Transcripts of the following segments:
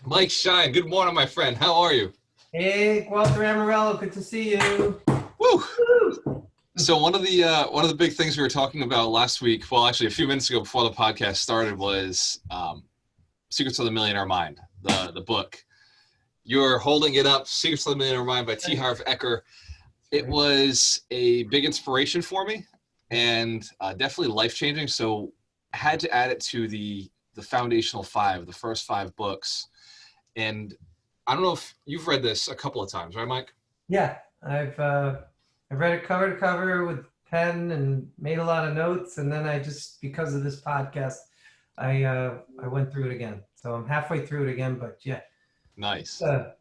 Mike Shine, good morning, my friend. How are you? Hey, Walter Amarello, good to see you. Woo! Woo! So one of the big things we were talking about last week, well, actually a few minutes ago before the podcast started, was Secrets of the Millionaire Mind, the book. You're holding it up, Secrets of the Millionaire Mind by T. Harv Eker. It was a big inspiration for me, and definitely life changing. So I had to add it to the foundational five, the first five books. And I don't know if you've read this a couple of times, right, Mike? Yeah, I've read it cover to cover with pen and made a lot of notes, and then I just because of this podcast, I went through it again. So I'm halfway through it again, but yeah, Nice. uh,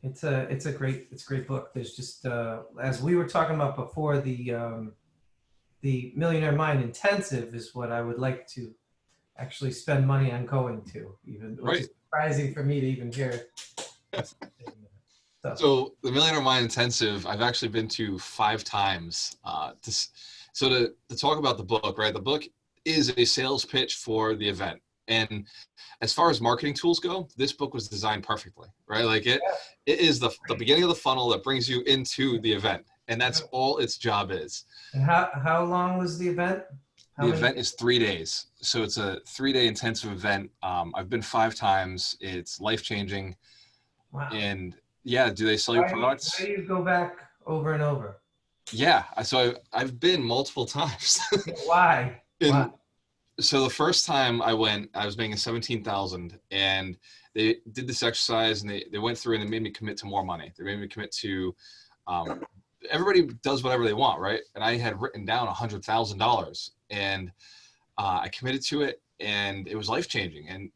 it's a great book. There's just as we were talking about before, the Millionaire Mind Intensive is what I would like to actually spend money on going to, even which Right. is surprising for me to even hear. So So the Millionaire Mind Intensive, I've actually been to five times. To talk about the book, right? The book is a sales pitch for the event, and as far as marketing tools go, this book was designed perfectly, right? Like it is the beginning of the funnel that brings you into the event, and that's all its job is. and how long was the event? How The many event days? is 3 days, so it's a 3 day intensive event. I've been five times. It's life changing, Wow. and yeah, do they sell you Why products? do you go back over and over? Yeah, I've been multiple times. Yeah, why? Why? And so the first time I went, I was making 17,000, and they did this exercise, and they went through and they made me commit to more money. They made me commit to um, everybody does whatever they want, right? And I had written down $100,000, and I committed to it, and it was life changing. And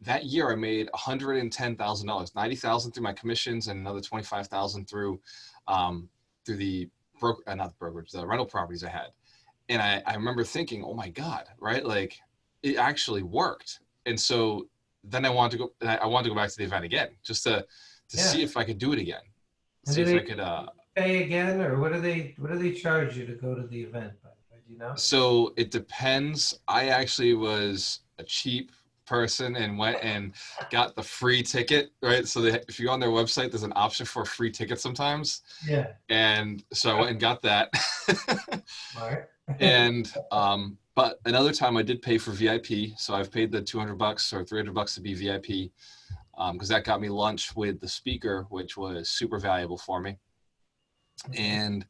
that year I made $110,000, 90,000 through my commissions, and another 25,000 through the not the brokerage, the rental properties I had. And I remember thinking, oh my God, right? Like it actually worked. And so then I wanted to go back to the event again, just to Yeah. see if I could do it again. And See do if I they could pay again, or what do they charge you to go to the event? By the way, do you know? so it depends. I actually was a cheap person and went and got the free ticket, right? So if you go on their website, there's an option for a free ticket sometimes. Yeah. And so I went and got that. Smart. And but another time I did pay for VIP, so I've paid the $200 or $300 to be VIP, because that got me lunch with the speaker, which was super valuable for me, and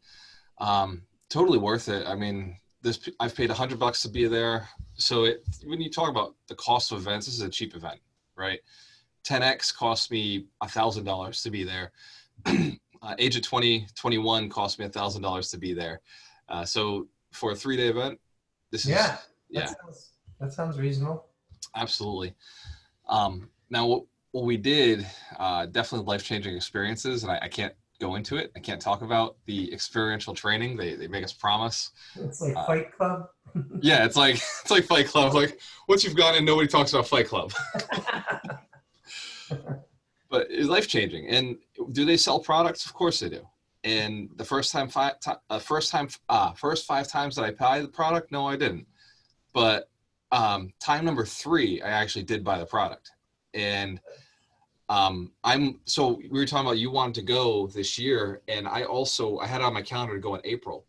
totally worth it. I mean, this I've paid $100 to be there. So when you talk about the cost of events, this is a cheap event, right? 10x cost me $1,000 to be there. Age of 20, 21 cost me $1,000 to be there. So for a 3 day event, this Yeah, is, that yeah, sounds reasonable. absolutely. Now, what we did, definitely life-changing experiences, and I can't go into it. I can't talk about the experiential training. They make us promise. It's like Uh, Fight Club. yeah, it's like it's like Fight Club. Like once you've gone in, nobody talks about Fight Club. But it's life-changing. And do they sell products? Of course they do. And the first 5 times that I buy the product, no, I didn't. But time number three, I actually did buy the product. And we were talking about you wanted to go this year, and I had it on my calendar to go in April,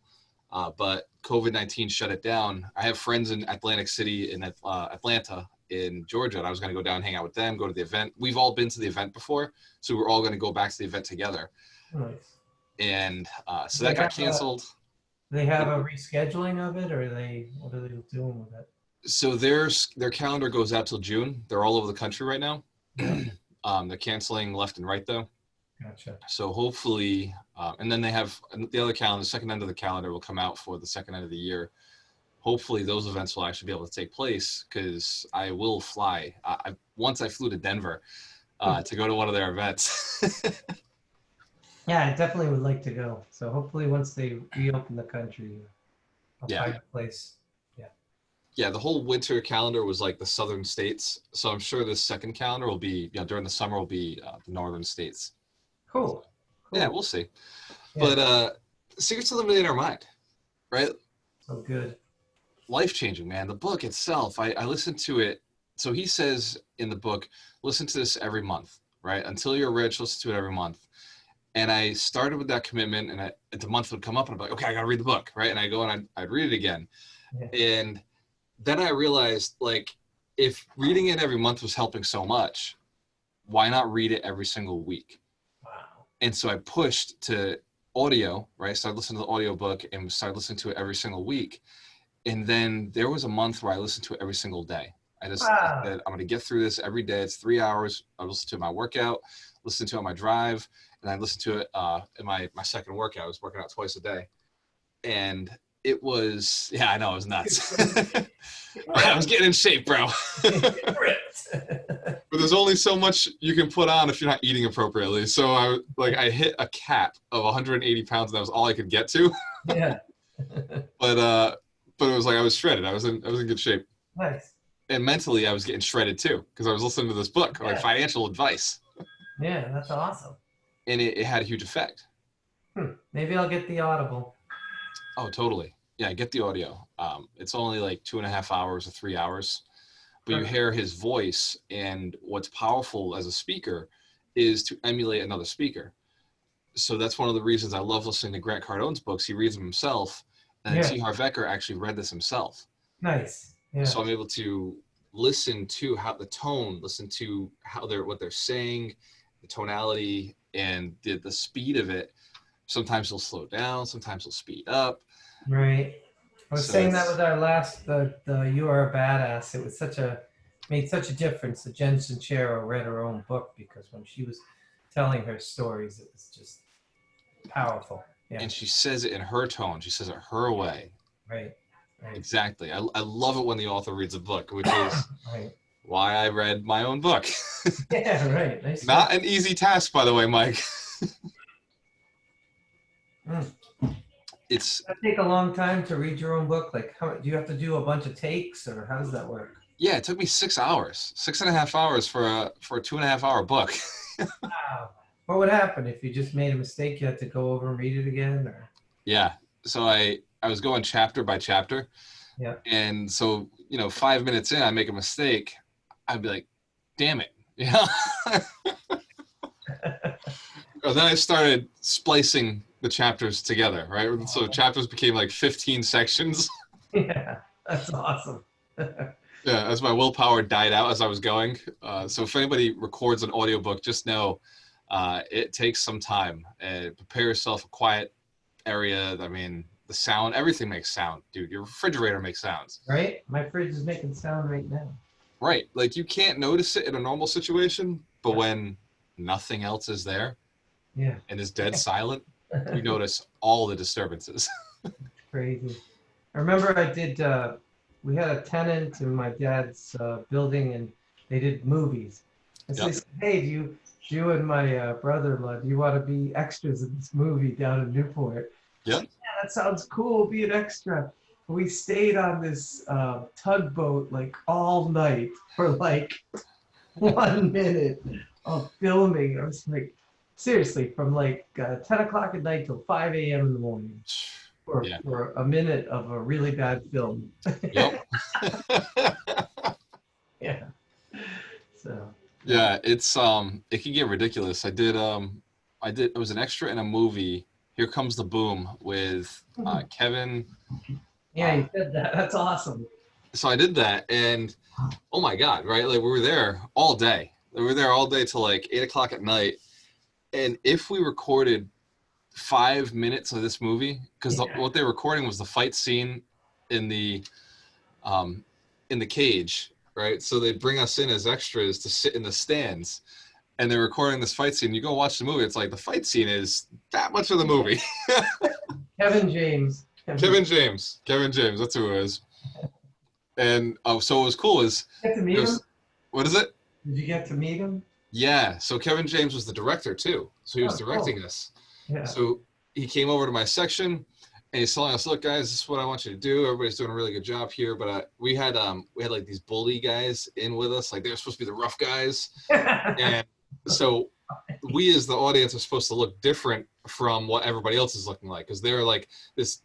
but COVID-19 shut it down. I have friends in Atlantic City, in Atlanta, in Georgia, and I was going to go down, hang out with them, go to the event. We've all been to the event before, so we're all going to go back to the event together. Nice. And so They that got have canceled. they have a rescheduling of it, or what are they doing with it? So their calendar goes out till June. They're all over the country right now. Yeah, They're canceling left and right though. gotcha. So hopefully, and then they have the other calendar, the second end of the calendar will come out for the second end of the year. Hopefully those events will actually be able to take place, because I will fly. Once I flew to Denver to go to one of their events. Yeah, I definitely would like to go. So hopefully, once they reopen the country, I'll Yeah. find a place. Yeah. Yeah, the whole winter calendar was like the southern states. So I'm sure this second calendar will be, during the summer will be the northern states. Cool. Yeah, Cool. we'll see. Yeah. But Secrets of the Millionaire Mind, right? So good. Life changing, man. The book itself, I listened to it so he says in the book, listen to this every month, right? Until you're rich, listen to it every month. And I started with that commitment, and the month would come up, and I'm like, okay, I got to read the book, right? And I go and I'd read it again. Yeah. And then I realized, like, if reading it every month was helping so much, why not read it every single week? Wow. And so I pushed to audio, right? Started listening to the audio book and started listening to it every single week. And then there was a month where I listened to it every single day. I just Wow. said, I'm going to get through this every day. It's 3 hours. I listen to my workout, listen to it on my drive, and I listened to it in my second workout. I was working out twice a day. And it was, yeah, I know, it was nuts. I was getting in shape, bro. But there's only so much you can put on if you're not eating appropriately. So I hit a cap of 180 pounds, and that was all I could get to. Yeah. But it was like I was shredded. I was in good shape. Nice. And mentally, I was getting shredded too, because I was listening to this book, like financial advice. Yeah, that's awesome. And it had a huge effect. Maybe I'll get the Audible. Oh, totally. Yeah, get the audio. It's only like 2.5 hours or 3 hours, but you hear his voice. And what's powerful as a speaker is to emulate another speaker. So that's one of the reasons I love listening to Grant Cardone's books. He reads them himself. And T. Harv Eker actually read this himself. Nice. Yeah. So I'm able to listen to how the tone, listen to what they're saying, the tonality, and the speed of it. Sometimes they'll slow down, sometimes they'll speed up. Right. I was saying that with our last, the You Are a Badass. It was made such a difference that Jen Sincero read her own book, because when she was telling her stories, it was just powerful. Yeah. And she says it in her tone. She says it her way. Right. Exactly. I love it when the author reads a book, which is right. why I read my own book. Yeah, right. Nice. Not an easy task, by the way, Mike. Does that take a long time to read your own book? Like, do you have to do a bunch of takes, or how does that work? Yeah, it took me 6 hours, 6.5 hours for a 2.5 hour book. Wow. What would happen if you just made a mistake? You had to go over and read it again, or? Yeah. So I was going chapter by chapter. Yeah. And so, 5 minutes in, I make a mistake. I'd be like, damn it. Yeah. Then I started splicing the chapters together, right? So chapters became like 15 sections. Yeah, that's awesome. Yeah, as my willpower died out as I was going. So if anybody records an audiobook, just know it takes some time. Prepare yourself a quiet area. I mean, the sound, everything makes sound, dude. Your refrigerator makes sounds. Right? My fridge is making sound right now. Right. Like, you can't notice it in a normal situation, but when nothing else is there and is dead silent, you notice all the disturbances. Crazy. I remember we had a tenant in my dad's building, and they did movies. And so they said, hey, you and my brother-in-law, do you want to be extras in this movie down in Newport? Yeah. Like, yeah, that sounds cool. Be an extra. We stayed on this tugboat like all night for like 1 minute of filming. I was like, seriously, from like 10 o'clock at night till 5 a.m. in the morning for a minute of a really bad film. Yep. Yeah. So. Yeah, it can get ridiculous. I was an extra in a movie, Here Comes the Boom, with Kevin. Yeah, you said that. That's awesome. So I did that, and oh my God, right? Like, we were there all day. We were there all day till like 8 o'clock at night. And if we recorded 5 minutes of this movie, because what they were recording was the fight scene in the cage, right? So they'd bring us in as extras to sit in the stands, and they're recording this fight scene. You go watch the movie, it's like the fight scene is that much of the movie. Kevin James, that's who it is. And so what was cool is, get to meet him? What is it? Did you get to meet him? Yeah, so Kevin James was the director too. So he was directing us. Yeah. So he came over to my section, and he's telling us, look, guys, this is what I want you to do. Everybody's doing a really good job here. But we had like these bully guys in with us. Like, they were supposed to be the rough guys. And so we as the audience are supposed to look different from what everybody else is looking like, because they're like this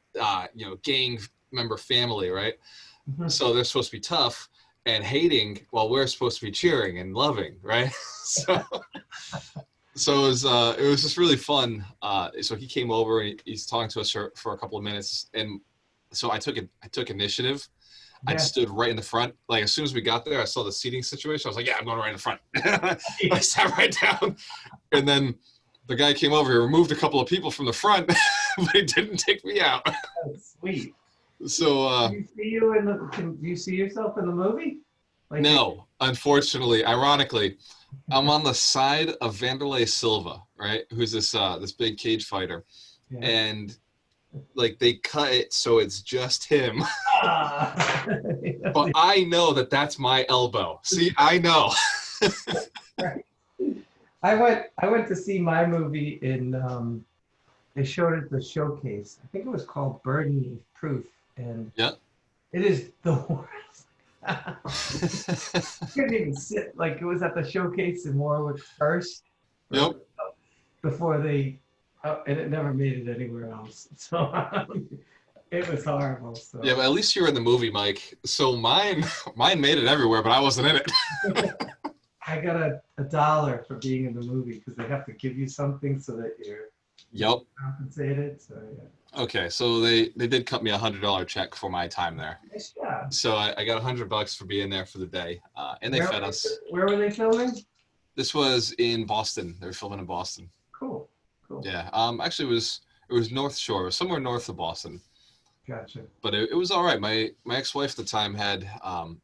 gang member family, right? Mm-hmm. So they're supposed to be tough. and hating while we're supposed to be cheering and loving, right? So it was just really fun. So he came over and he's talking to us for a couple of minutes, and so I took initiative. I Yeah. stood right in the front. Like as soon as we got there, I saw the seating situation. I was like, "Yeah, I'm going right in the front." I sat right down, and then the guy came over. He removed a couple of people from the front, but he didn't take me out. That's sweet. So Do you see you in the? Do you see yourself in the movie? Like, no, unfortunately, ironically, I'm on the side of Vanderlei Silva, right? Who's this big cage fighter, yeah. and like they cut it so it's just him. Ah. But I know that that's my elbow. See, I know. Right. I went to see my movie in they showed it at the showcase. I think it was called Burden of Proof, and Yeah. it is the worst. I couldn't even sit. Like it was at the showcase in Warwick first. Yep. Before they, and it never made it anywhere else. So it was horrible. So Yeah, but at least you're in the movie, Mike. So mine made it everywhere, but I wasn't in it. I got a $1 for being in the movie because they have to give you something so that you're Yep. compensated. So yeah. Okay, so they did cut me $100 check for my time there. Nice job. So I got $100 for being there for the day, and they fed us. Where were they filming? This was in Boston. They were filming in Boston. Cool. Yeah. Actually, it was North Shore. It was somewhere north of Boston. Gotcha. But it was all right. My ex-wife at the time had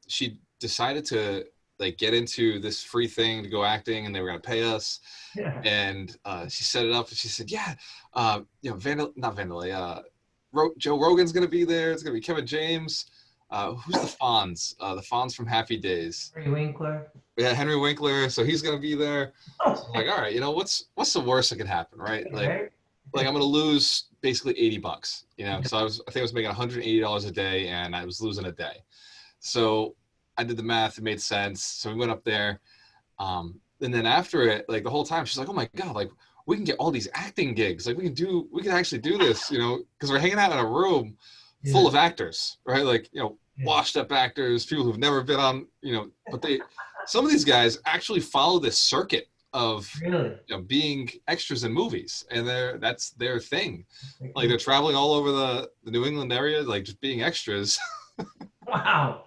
she decided to like get into this free thing to go acting, and they were gonna pay us. Yeah. And she set it up, and she said, "Yeah, you know, not Vanderlei. Joe Rogan's gonna be there. It's gonna be Kevin James. Who's the Fonz? The Fonz from Happy Days. Henry Winkler. Yeah, Henry Winkler. So he's gonna be there. So I'm like, all right, you know, what's the worst that could happen, right? Like I'm gonna lose basically $80, you know. So I think I was making $180 a day, and I was losing a day. So I did the math; it made sense. So we went up there, and then after it, like the whole time, she's like, "Oh my god, like we can get all these acting gigs. Like we can actually do this, you know, because we're hanging out in a room full of actors, right? Like you know, washed up actors, people who've never been on, you know, but some of these guys actually follow this circuit of Really? you know, being extras in movies, and that's their thing. Like they're traveling all over the New England area, like just being extras. Wow.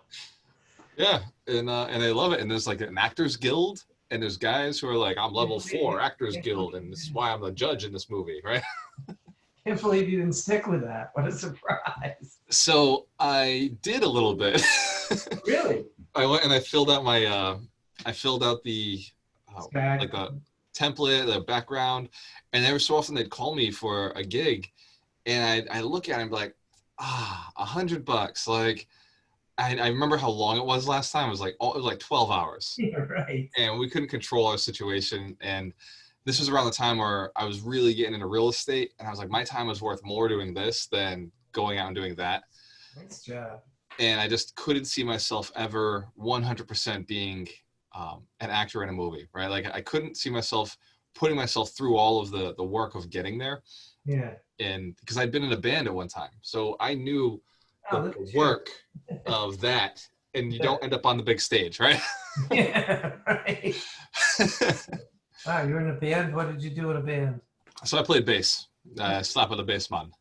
Yeah, and they love it. And there's like an actors guild, and there's guys who are like, I'm level 4 actors guild, and this is why I'm the judge in this movie, right? Can't believe you didn't stick with that. What a surprise. So I did a little bit. Really? I went and I filled out the like the template, the background, and every so often they'd call me for a gig, and I look at it and be like, $100. Like I remember how long it was last time. It was like 12 hours. Right. And we couldn't control our situation. And this was around the time where I was really getting into real estate, and I was like, my time was worth more doing this than going out and doing that. Nice job. And I just couldn't see myself ever 100% being an actor in a movie, right? Like I couldn't see myself putting myself through all of the work of getting there. Yeah. And because I'd been in a band at one time, so I knew the look work of that, and you don't end up on the big stage, right? Yeah, right. Wow, you're in a band. What did you do in a band? So I played bass, slap of the bass man.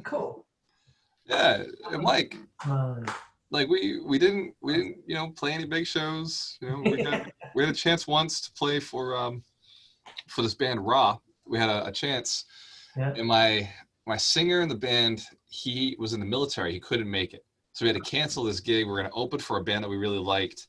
Cool. Yeah, and like we didn't you know play any big shows. You know, we had a chance once to play for this band Raw. We had a chance, and my singer in the band, he was in the military. He couldn't make it, so we had to cancel this gig. We were going to open for a band that we really liked,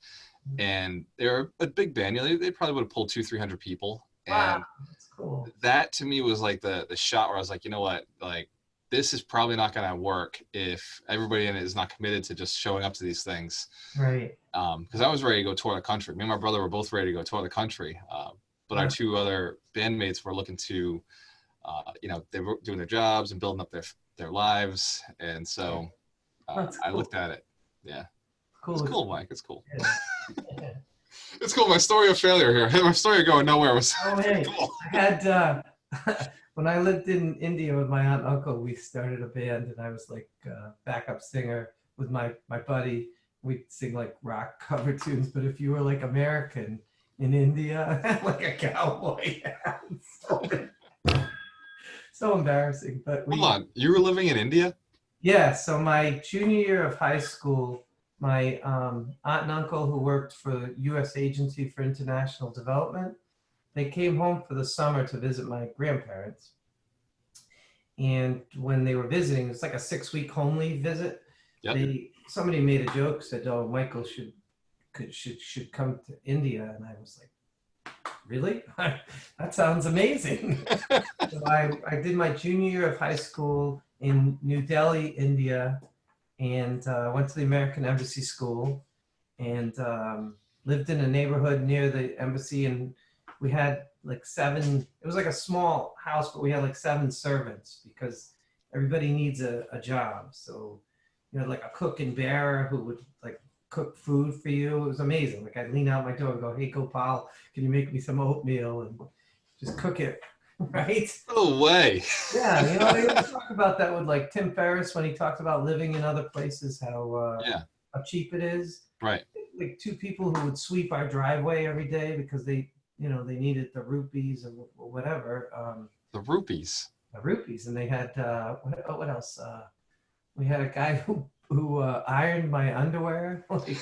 and they're a big band. You know, they probably would have pulled 200-300 people. Wow, And that's cool. that to me was like the shot where I was like, you know what, like this is probably not going to work if everybody in it is not committed to just showing up to these things. Right. Because I was ready to go tour the country. Me and my brother were both ready to go tour the country. But our two other bandmates were looking to, you know, they were doing their jobs and building up their lives. And so Cool. I looked at it. Yeah. Cool. It's cool, Mike. It's cool. Yeah. It's cool. My story of failure here. My story of going nowhere was hey, cool. I had, when I lived in India with my aunt and uncle, we started a band, and I was like backup singer with my buddy. we'd sing like rock cover tunes, but if you were like American in India, like a cowboy hat. So embarrassing. But Hold on, you were living in India? yeah, so my junior year of high school, my aunt and uncle who worked for the U.S. Agency for International Development, they came home for the summer to visit my grandparents. And when they were visiting, it's like a 6-week homely visit. Yep. Somebody made a joke, said, "Oh, Michael should come to India," and I was like, "Really? That sounds amazing." So I did my junior year of high school in New Delhi, India, and went to the American Embassy School, and lived in a neighborhood near the embassy. And we had like 7. It was like a small house, but we had like 7 servants because everybody needs a job. So you know, like a cook and bearer who would like cook food for you. It was amazing. Like I'd lean out my door and go, "Hey, Gopal, can you make me some oatmeal?" And just cook it, right? No way. Yeah, you know, I always talk about that with like Tim Ferriss when he talked about living in other places, Yeah, how cheap it is. right. Like 2 people who would sweep our driveway every day because they, you know, they needed the rupees or whatever. The rupees. The rupees, and they had what else? We had a guy who ironed my underwear. Like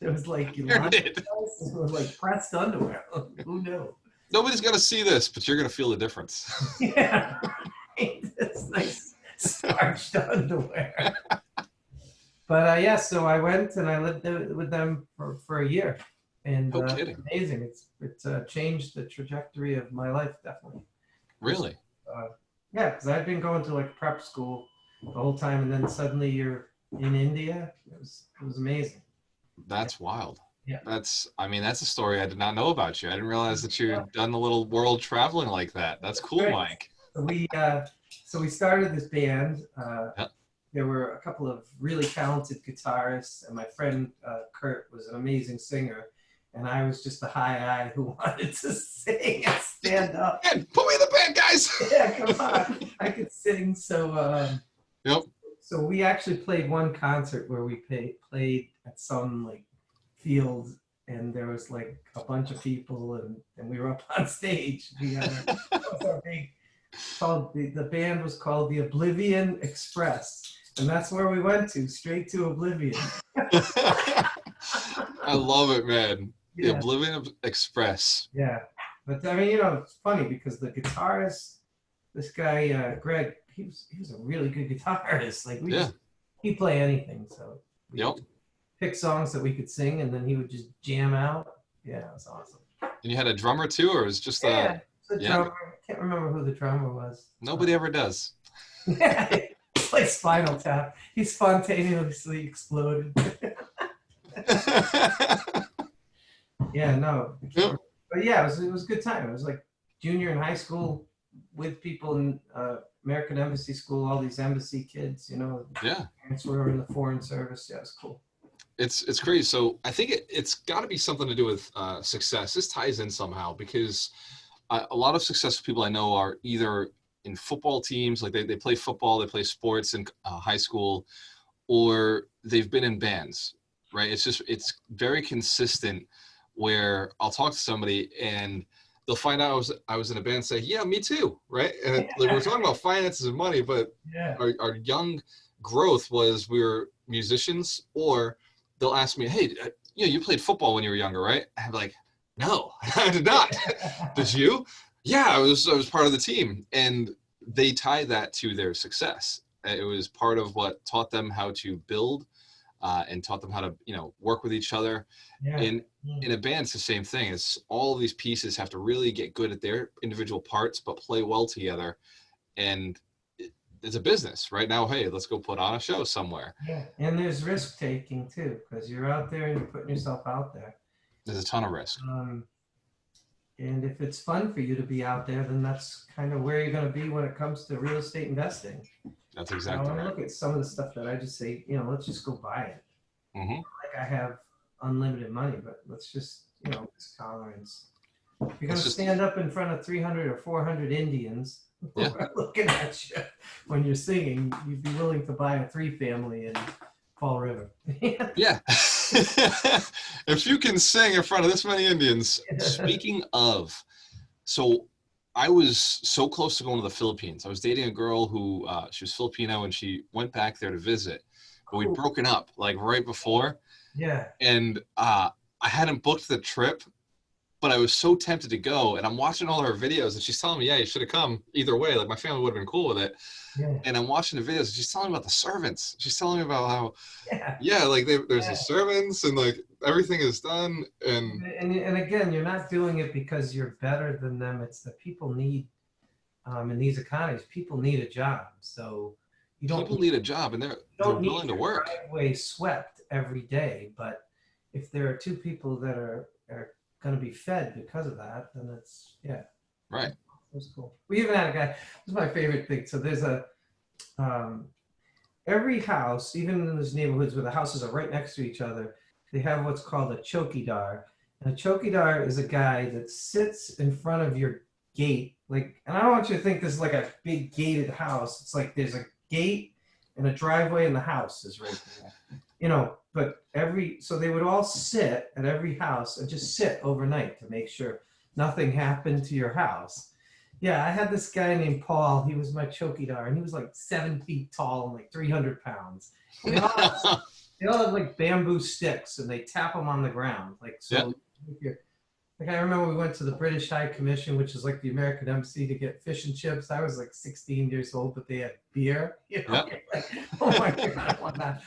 it was like Sure it did. was like pressed underwear. Who knew? Nobody's gonna see this, but you're gonna feel the difference. Yeah, right? It's nice starched underwear. But yeah, so I went and I lived with them for a year, and No kidding. amazing. It's changed the trajectory of my life, definitely. Really? Yeah, because I've been going to like prep school the whole time, and then suddenly you're in India. It was amazing. That's wild. Yeah. I mean, that's a story I did not know about you. I didn't realize that you had done a little world traveling like that. That's cool, Right. Mike. So we started this band. Yep. There were a couple of really talented guitarists, and my friend Kurt was an amazing singer, and I was just the high eye who wanted to sing and stand up. Man, put me in the band, guys. Yeah, come on, I could sing. So Yep. so we actually played one concert where we played at some like field, and there was like a bunch of people, and we were up on stage. That was our big, the band was called the Oblivion Express, and that's where we went to, straight to Oblivion. I love it, man. The Yeah. Oblivion Express. Yeah, but I mean, you know, it's funny because the guitarist, this guy Greg, he was a really good guitarist. Like he'd play anything. So Yep. pick songs that we could sing, and then he would just jam out. Yeah, it was awesome. And you had a drummer too, or it was just Yeah, the yeah. drummer. I can't remember who the drummer was. Nobody ever does. Yeah, it's like Spinal Tap. He spontaneously exploded. Yeah, no. Yep. But yeah, it was a good time. It was like junior in high school with people in American Embassy School, all these embassy kids, you know. Yeah. Parents were in the foreign service. Yeah, it was cool. It's crazy. So I think it's got to be something to do with success. This ties in somehow because a lot of successful people I know are either in football teams, like they play football, they play sports in high school, or they've been in bands, right? It's very consistent where I'll talk to somebody and they'll find out I was in a band and say, yeah, me too, right? And like, we're talking about finances and money, but Yeah. our young growth was we were musicians, or they'll ask me, hey, you know, you played football when you were younger, right? I'm like, no, I did not. Did you? Yeah, I was part of the team. And they tie that to their success. It was part of what taught them how to build and taught them how to, you know, work with each other. Yeah. In a band, it's the same thing. It's all of these pieces have to really get good at their individual parts, but play well together. And it's a business right now. Hey, let's go put on a show somewhere. Yeah, and there's risk taking too, because you're out there and you're putting yourself out there. There's a ton of risk. And if it's fun for you to be out there, then that's kind of where you're going to be when it comes to real estate investing. That's exactly When I right. look at some of the stuff that I just say, you know, let's just go buy it. Mm-hmm. Like I have unlimited money, but let's just, you know, risk tolerance. If you're going to stand up in front of 300 or 400 Indians who are looking at you when you're singing, you'd be willing to buy a 3-family in Fall River. Yeah. If you can sing in front of this many Indians. Speaking of, so I was so close to going to the Philippines. I was dating a girl who she was Filipino, and she went back there to visit, but we'd Cool. broken up like right before, Yeah. and I hadn't booked the trip, but I was so tempted to go. And I'm watching all her videos, and she's telling me, "Yeah, you should have come either way. Like my family would have been cool with it." Yeah. And I'm watching the videos, and she's telling me about the servants. She's telling me about how, Yeah. yeah, like there's the Yeah. servants, and like everything is done, and And again, you're not doing it because you're better than them. It's that people need, in these economies, people need a job. So you don't people need a job, and they're need willing to your work. driveway swept every day. But if there are two people that are going to be fed because of that, then it's, yeah, Right. that's cool. We even had a guy, this is my favorite thing. So there's um, every house, even in those neighborhoods where the houses are right next to each other, they have what's called a chokidar. And a chokidar is a guy that sits in front of your gate. Like, and I don't want you to think this is like a big gated house. It's like there's a gate and a driveway, and the house is right there. But so they would all sit at every house and just sit overnight to make sure nothing happened to your house. Yeah, I had this guy named Paul. He was my chokidar, and he was like 7 feet tall and like 300 pounds. And they all have like bamboo sticks, and they tap them on the ground. Like, so, Yep. if you're, like, I remember we went to the British High Commission, which is like the American embassy, to get fish and chips. I was like 16 years old, but they had beer. Yep. Like, oh my God, I want that.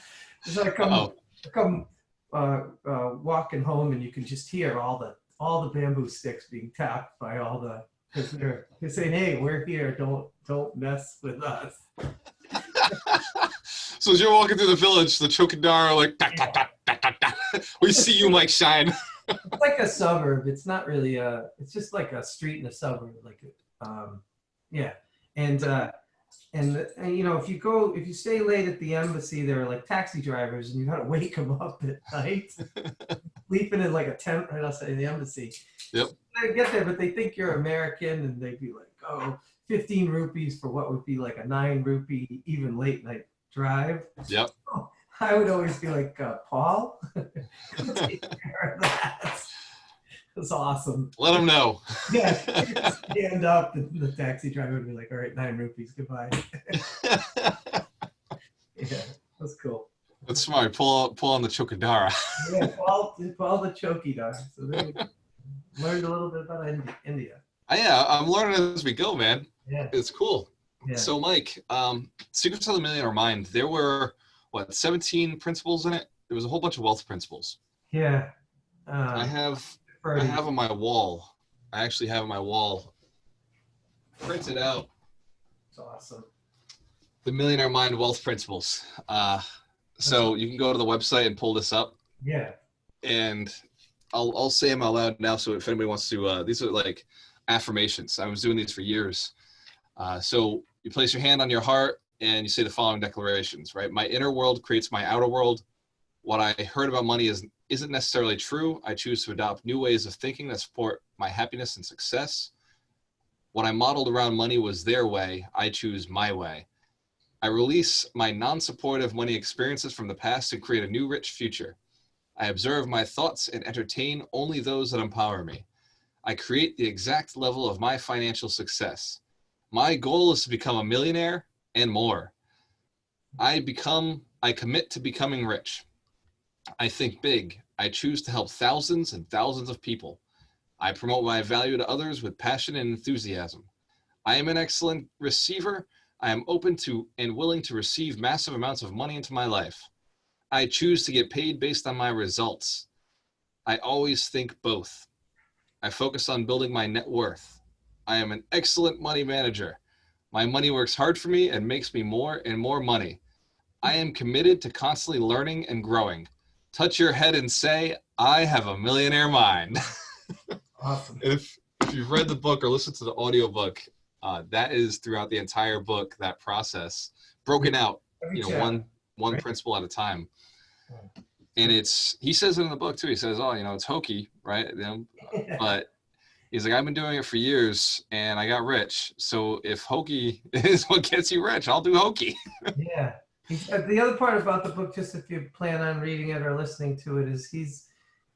So I come walking home, and you can just hear all the bamboo sticks being tapped by all the, because they're saying, "Hey, we're here. Don't mess with us." So as you're walking through the village, the chokidar are like, "Ta, ta, ta, ta, ta, ta." We see you, Mike Shine. It's like a suburb. It's not really it's just like a street in a suburb. Like, yeah. And if you stay late at the embassy, there are like taxi drivers, and you got to wake them up at night, sleeping in like a tent right outside the embassy. Yep. They get there, but they think you're American, and they'd be like, "Oh, 15 rupees for what would be like a 9 rupee even late night drive." Yep. I would always be like, "Paul, take care of that." It's awesome. Let them know. Yeah, stand up, and the taxi driver would be like, "All right, 9 rupees, goodbye." Yeah, that's cool. That's smart. Pull on the chokidara. Yeah, Paul the chokidar. So there we go. Learned a little bit about India. Yeah, I'm learning as we go, man. Yeah. It's cool. Yeah. So, Mike, Secrets of the Millionaire Mind, there were, 17 principles in it? There was a whole bunch of wealth principles. Yeah. I have on my wall. I actually have on my wall, printed out, It's awesome. the Millionaire Mind wealth principles. So you can go to the website and pull this up. Yeah. And I'll say them out loud now. So if anybody wants to, these are like affirmations. I was doing these for years. So you place your hand on your heart and you say the following declarations, right? My inner world creates my outer world. What I heard about money isn't necessarily true. I choose to adopt new ways of thinking that support my happiness and success. What I modeled around money was their way. I choose my way. I release my non-supportive money experiences from the past and create a new rich future. I observe my thoughts and entertain only those that empower me. I create the exact level of my financial success. My goal is to become a millionaire and more. I commit to becoming rich. I think big. I choose to help thousands and thousands of people. I promote my value to others with passion and enthusiasm. I am an excellent receiver. I am open to and willing to receive massive amounts of money into my life. I choose to get paid based on my results. I always think both. I focus on building my net worth. I am an excellent money manager. My money works hard for me and makes me more and more money. I am committed to constantly learning and growing. Touch your head and say, I have a millionaire mind. Awesome. If you've read the book or listened to the audiobook, that is throughout the entire book, that process, broken out, one principle at a time. And he says it in the book too. He says, it's hokey, right? But he's like, I've been doing it for years and I got rich. So if hokey is what gets you rich, I'll do hokey. Yeah. The other part about the book, just if you plan on reading it or listening to it, is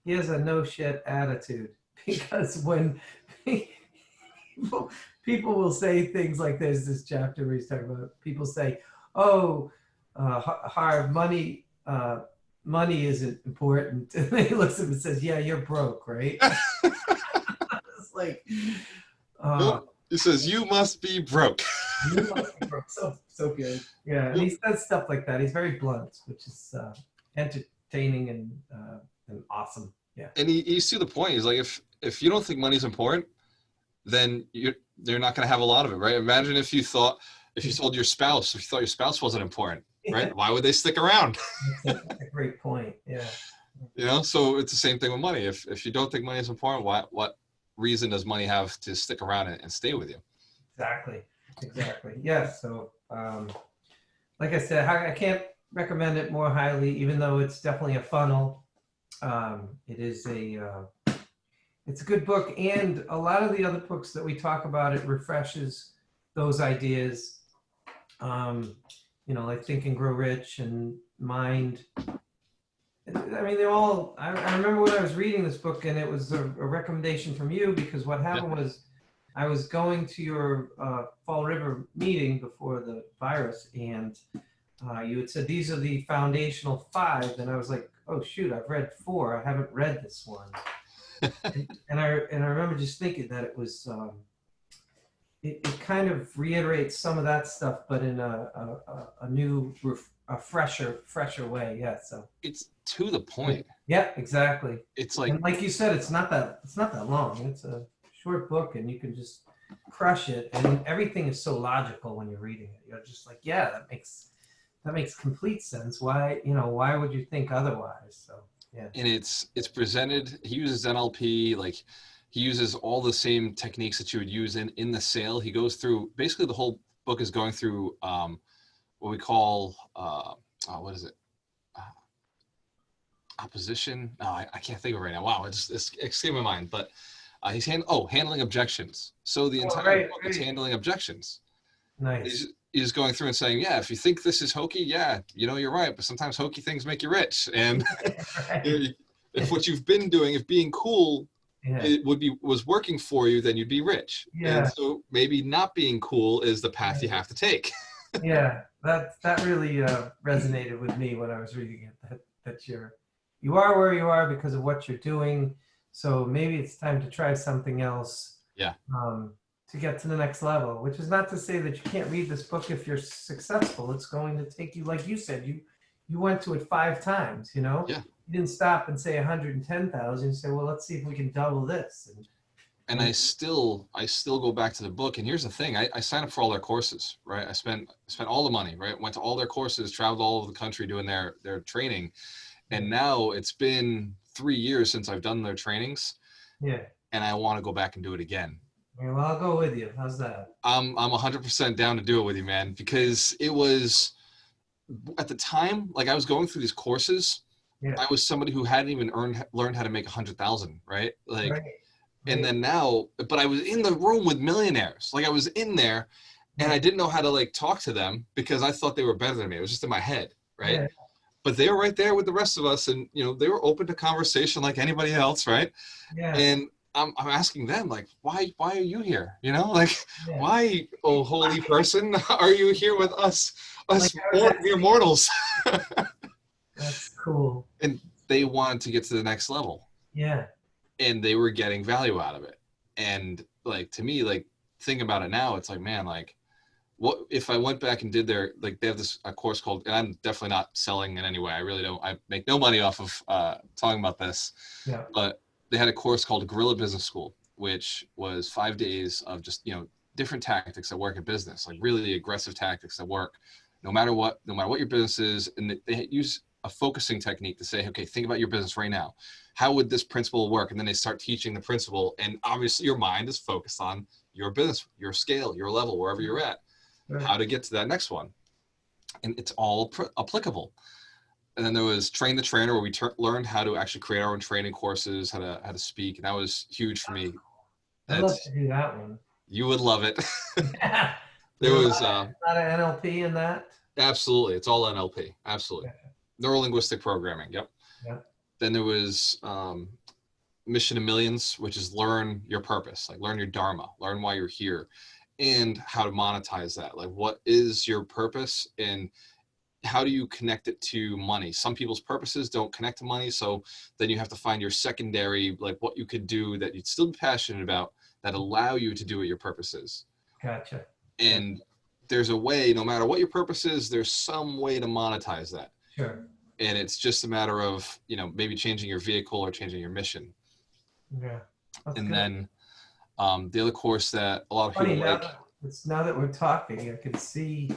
he has a no shit attitude because when people, people will say things like this chapter where he's talking about people say, "Oh, Harv, money isn't important," and then he looks at him and says, "Yeah, you're broke, right?" It's like, uh, He says, "You must be broke." you must be broke. So good. Yeah, and he says stuff like that. He's very blunt, which is entertaining and awesome. Yeah. And he's to the point. He's like, if you don't think money's important, then they're not going to have a lot of it, right? Imagine if you told your spouse, if you thought your spouse wasn't important, right? Why would they stick around? That's a great point. Yeah. So it's the same thing with money. If you don't think money is important, what reason does money have to stick around and stay with you? Exactly. Yeah. So, like I said, I can't recommend it more highly, even though it's definitely a funnel. It is it's a good book, and a lot of the other books that we talk about, it refreshes those ideas. Like Think and Grow Rich and Mind. I mean, they're all. I remember when I was reading this book, and it was a recommendation from you, because what happened was I was going to your Fall River meeting before the virus, and you had said these are the foundational 5, and I was like, oh shoot, I've read 4. I haven't read this one. and I remember just thinking that it was it kind of reiterates some of that stuff, but in a new, fresher way. Yeah. So it's to the point. Yeah, exactly. It's like, and like you said, it's not that long. It's a short book, and you can just crush it, and everything is so logical when you're reading it. You're just like, yeah, that makes complete sense. Why would you think otherwise? So yeah. And it's presented. He uses NLP, like he uses all the same techniques that you would use in the sale. He goes through, basically the whole book is going through what we call what is it? Opposition. No, I can't think of it right now. Wow, it's escaped my mind. But he's handling objections. So the entire book is handling objections. Nice. He's going through and saying, yeah, if you think this is hokey, yeah, you're right. But sometimes hokey things make you rich. And Right. if what you've been doing, if being cool, Yeah. it was working for you, then you'd be rich. Yeah. And so maybe not being cool is the path you have to take. Yeah, that really resonated with me when I was reading it. That you are where you are because of what you're doing. So maybe it's time to try something else. Yeah. To get to the next level, which is not to say that you can't read this book if you're successful. It's going to take you, like you said, you went to it 5 times. Yeah. You didn't stop and say 110,000. You say, well, let's see if we can double this. And I still go back to the book. And here's the thing: I signed up for all their courses, right? I spent all the money, right? Went to all their courses, traveled all over the country doing their training, and now it's been 3 years since I've done their trainings. Yeah. And I want to go back and do it again. Well, I'll go with you. How's that? I'm 100% down to do it with you, man, because it was at the time, like I was going through these courses. Yeah. I was somebody who hadn't even learned how to make 100,000, right? Like, Right. and then now, but I was in the room with millionaires. Like I was in there, and I didn't know how to like talk to them because I thought they were better than me. It was just in my head, right? Yeah. But they were right there with the rest of us, and they were open to conversation like anybody else, right? Yeah. And I'm asking them, like, why are you here? Why, oh holy person, are you here with us mere mortals? That's cool. And they wanted to get to the next level. Yeah. And they were getting value out of it. And like, to me, like thinking about it now, it's like, man, like what if I went back and did they have a course called, and I'm definitely not selling in any way. I really don't, I make no money off of talking about this. Yeah. But they had a course called Guerrilla Business School, which was 5 days of just, different tactics that work in business, like really aggressive tactics that work no matter what your business is. And they use a focusing technique to say, okay, think about your business right now. How would this principle work? And then they start teaching the principle. And obviously your mind is focused on your business, your scale, your level, wherever you're at, how to get to that next one. And it's all applicable. And then there was Train the Trainer, where we learned how to actually create our own training courses, how to speak. And that was huge for me. I'd love to do that one. You would love it. Yeah. There was a lot of NLP in that. Absolutely. It's all NLP. Absolutely. Yeah. Neuro-linguistic programming. Yep. Yeah. Then there was Mission to Millions, which is learn your purpose, like learn your dharma, learn why you're here, and how to monetize that. Like, what is your purpose and how do you connect it to money? Some people's purposes don't connect to money, so then you have to find your secondary, like what you could do that you'd still be passionate about that allow you to do what your purpose is. Gotcha. And there's a way, no matter what your purpose is, there's some way to monetize that. Sure. And it's just a matter of, you know, maybe changing your vehicle or changing your mission. Yeah. That's And good. then the other course that a lot of Funny, people like. now that we're talking, I can see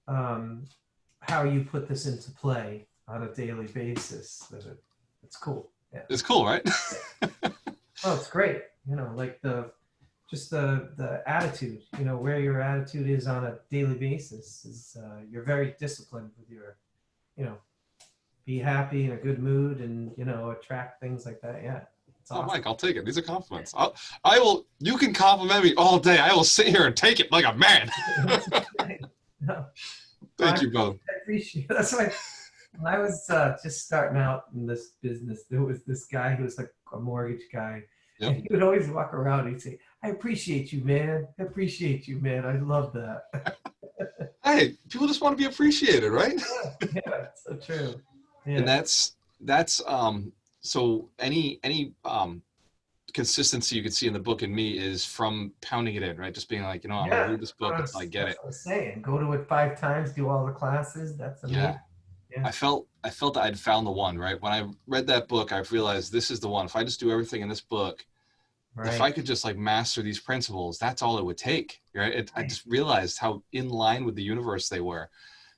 how you put this into play on a daily basis. It's cool. Yeah. It's cool, right? Oh, it's great. You know, like the attitude, you know, where your attitude is on a daily basis is you're very disciplined with your, you know, be happy in a good mood and, you know, attract things like that. Yeah. It's awesome. Oh, Mike, I'll take it. These are compliments. I will, you can compliment me all day. I will sit here and take it like a man. No, Thank you both. I appreciate it. That's why when I was just starting out in this business, there was this guy who was like a mortgage guy. Yep. And he would always walk around and he'd say, I appreciate you, man. I appreciate you, man. I love that. Hey, people just want to be appreciated, right? Yeah, it's so true. Yeah. And that's so any consistency you can see in the book in me is from pounding it in, right? Just being like, you know, I'm gonna read this book until I get it. What I was saying. Go to it 5 times, do all the classes. That's amazing. Yeah. Yeah. I felt that I'd found the one, right? When I read that book, I realized this is the one. If I just do everything in this book, Right. if I could just like master these principles, that's all it would take, right? I just realized how in line with the universe they were.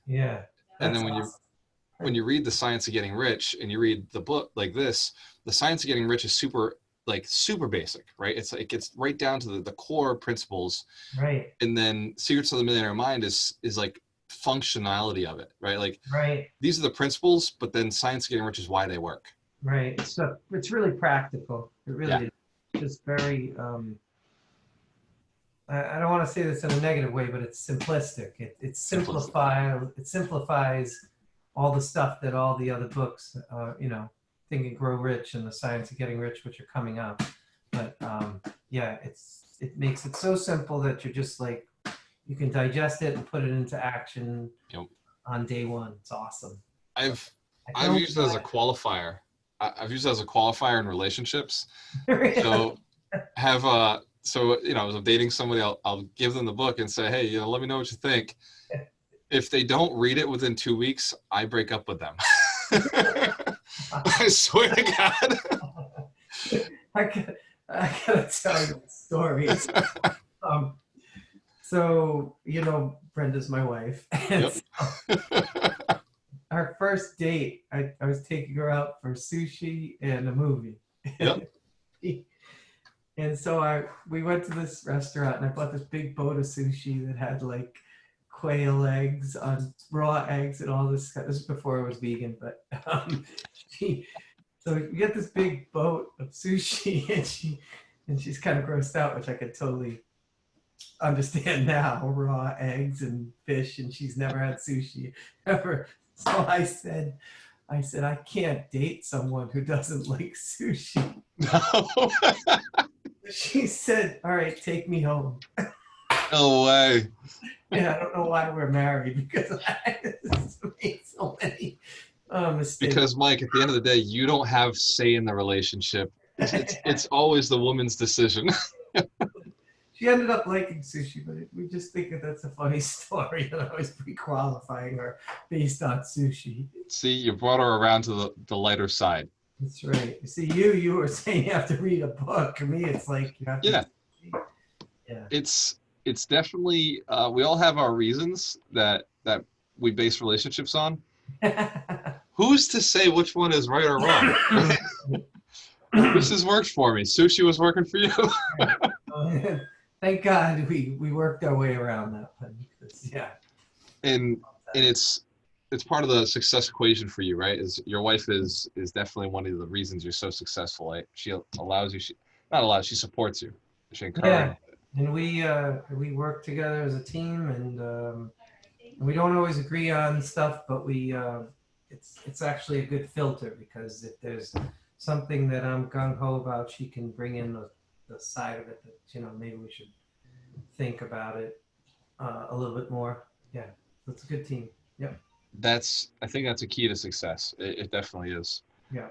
Yeah. And then Awesome. when you read The Science of Getting Rich and you read the book like this, The Science of Getting Rich is super basic, right? It's like it gets right down to the core principles. Right. And then Secrets of the Millionaire Mind is like functionality of it, right? Like Right. these are the principles, but then Science of Getting Rich is why they work. Right. So it's really practical. It really is. Just very I don't want to say this in a negative way, but it's simplistic. It simplifies all the stuff that all the other books, you know, Think and Grow Rich and The Science of Getting Rich, which are coming up. But yeah, it makes it so simple that you're just like, you can digest it and put it into action on day one. It's awesome. I've used it as a qualifier. I've used it as a qualifier in relationships. So so you know, as I'm dating somebody, I'll give them the book and say, hey, you know, let me know what you think. If they don't read it within 2 weeks, I break up with them. I swear to God. I gotta tell you a story. So, you know, Brenda's my wife. And so our first date, I was taking her out for sushi and a movie. Yep. And so we went to this restaurant and I bought this big boat of sushi that had like quail eggs on raw eggs and all this. This was before I was vegan, but so we get this big boat of sushi and she's kind of grossed out, which I could totally understand now. Raw eggs and fish, and she's never had sushi ever. So I said, I can't date someone who doesn't like sushi. No. She said, all right, take me home. No way. And I don't know why we're married, because I made so many mistakes. Because Mike, at the end of the day, you don't have say in the relationship. It's always the woman's decision. She ended up liking sushi, but we just think that that's a funny story, and I was pre-qualifying her based on sushi. See, you brought her around to the lighter side. That's right. You see, you were saying you have to read a book. For me, it's like you have to. Yeah. It's definitely we all have our reasons that we base relationships on. Who's to say which one is right or wrong? This has worked for me. Sushi was working for you. Thank God we worked our way around that one. Yeah. And it's part of the success equation for you, right? Is your wife is definitely one of the reasons you're so successful. Right? She allows you. She supports you. She encourages. Yeah. And we work together as a team, and And we don't always agree on stuff, but it's actually a good filter, because if there's something that I'm gung ho about, she can bring in the side of it that, maybe we should think about it a little bit more. Yeah, that's a good team. Yep. I think that's a key to success. It definitely is. Yeah.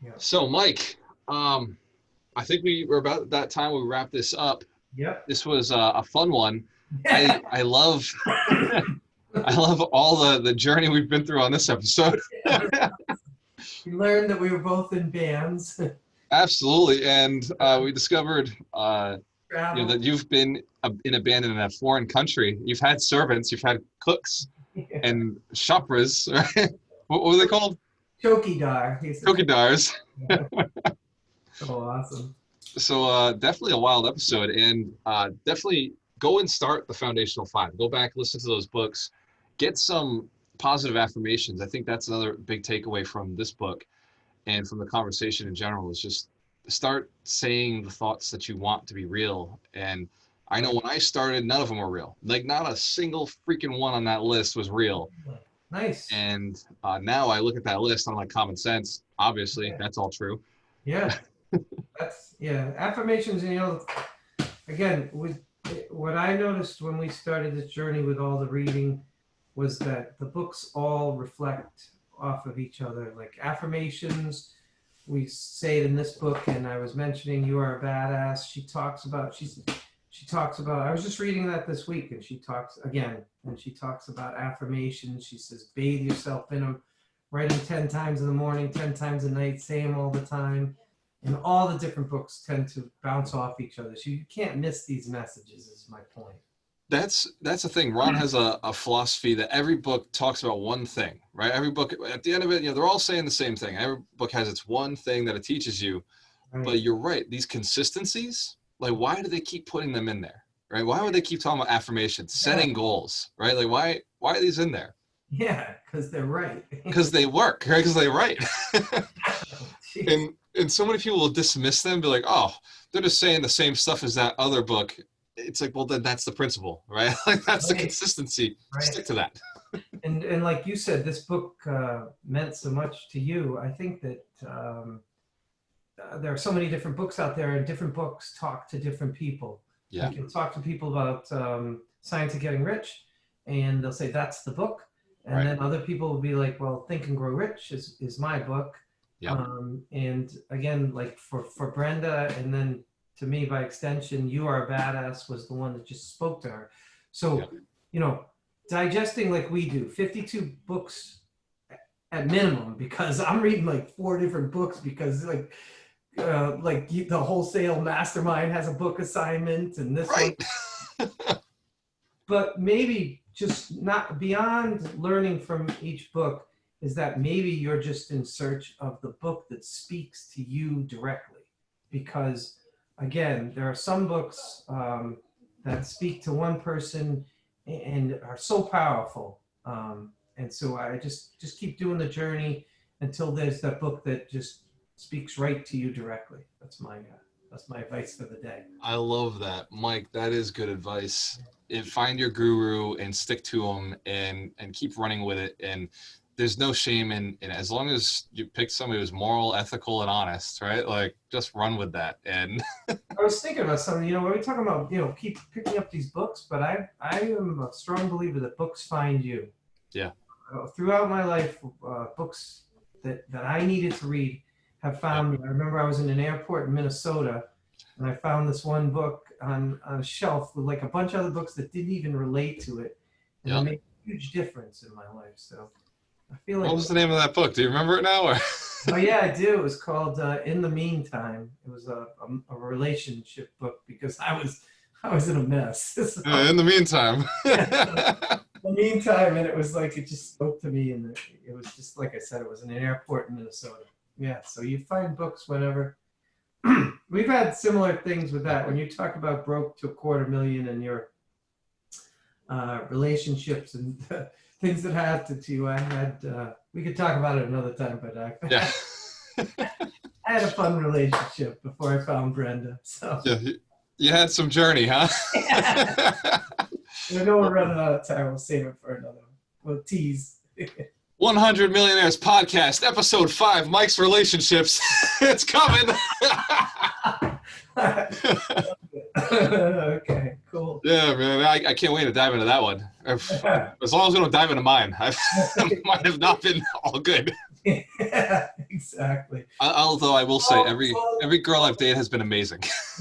Yeah. So, Mike, I think we were about that time we wrap this up. Yep. This was a fun one. I love I love all the journey we've been through on this episode. We learned that we were both in bands. Absolutely, and we discovered Travel. that you've been in a band in a foreign country. You've had servants, you've had cooks, Yeah. and shoppers. Right? What were they called? Chokidar. Chokidars. So awesome. So definitely a wild episode, and definitely go and start the Foundational Five. Go back, listen to those books, get some positive affirmations. I think that's another big takeaway from this book and from the conversation in general, is just start saying the thoughts that you want to be real. And I know when I started, none of them were real. Like, not a single freaking one on that list was real. Nice. And now I look at that list, I'm like, common sense, obviously, that's all true. Yeah. Affirmations, again, what I noticed when we started this journey with all the reading was that the books all reflect off of each other. Like affirmations, we say it in this book, and I was mentioning You Are a Badass. She talks about, I was just reading that this week, and she talks about affirmations. She says, bathe yourself in them, write them 10 times in the morning, 10 times a night, say them all the time. And all the different books tend to bounce off each other. So you can't miss these messages, is my point. That's the thing. Ron has a philosophy that every book talks about one thing, right? Every book, at the end of it, they're all saying the same thing. Every book has its one thing that it teaches you. Right. But you're right. These consistencies, like, why do they keep putting them in there, right? Why would they keep talking about affirmations, setting goals, right? Like, why are these in there? Yeah, because they're right. Because they work, right? Because they write. And so many people will dismiss them, be like, oh, they're just saying the same stuff as that other book. It's like, well, then that's the principle, right? Like, that's the consistency. Right. Stick to that. And like you said, this book meant so much to you. I think that there are so many different books out there, and different books talk to different people. Yeah. You can talk to people about Science of Getting Rich, and they'll say that's the book. And then other people will be like, well, Think and Grow Rich is my book. Yeah. And again, like for Brenda, and then to me by extension, You Are a Badass was the one that just spoke to her. So, digesting like we do, 52 books at minimum, because I'm reading like 4 different books, because like the Wholesale Mastermind has a book assignment, and this one. But maybe just not beyond learning from each book is that maybe you're just in search of the book that speaks to you directly. Because again, there are some books that speak to one person and are so powerful. And so I just keep doing the journey until there's that book that just speaks right to you directly. That's my advice for the day. I love that, Mike. That is good advice. Find your guru and stick to them, and keep running with it. And there's no shame in as long as you pick somebody who's moral, ethical, and honest, right? Like, just run with that. And I was thinking about something, when we talk about, keep picking up these books, but I am a strong believer that books find you. Yeah. Throughout my life, books that I needed to read have found me. I remember I was in an airport in Minnesota, and I found this one book on a shelf with like a bunch of other books that didn't even relate to it. And it made a huge difference in my life. So I feel like. What was the name of that book? Do you remember it now? Or? Oh yeah, I do. It was called In the Meantime. It was a relationship book, because I was in a mess. So, in the meantime. In the meantime, and it was like, it just spoke to me, and it was just like I said, it was in an airport in Minnesota. Yeah, so you find books whenever. We've had similar things with that. When you talk about broke to $250,000 and your relationships and things that happened to you, I had. We could talk about it another time, but I had a fun relationship before I found Brenda. So yeah, you had some journey, huh? I know we're running out of time. We'll save it for another one. We'll tease. 100 Millionaires podcast, episode 5, Mike's relationships. It's coming. Okay, cool. Yeah, man. I can't wait to dive into that one. As long as we don't dive into mine. I might have not been all good. Yeah, exactly. Although I will say every girl I've dated has been amazing.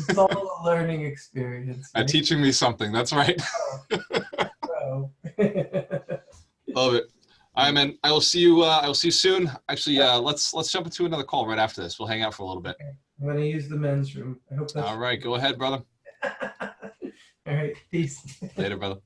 It's all a learning experience. Right? Teaching me something. That's right. Oh. Love it. All right, man. I will see you soon. Actually, let's jump into another call right after this. We'll hang out for a little bit. Okay. I'm gonna use the men's room. I hope that's all right. Go ahead, brother. all right. Peace. Later, brother.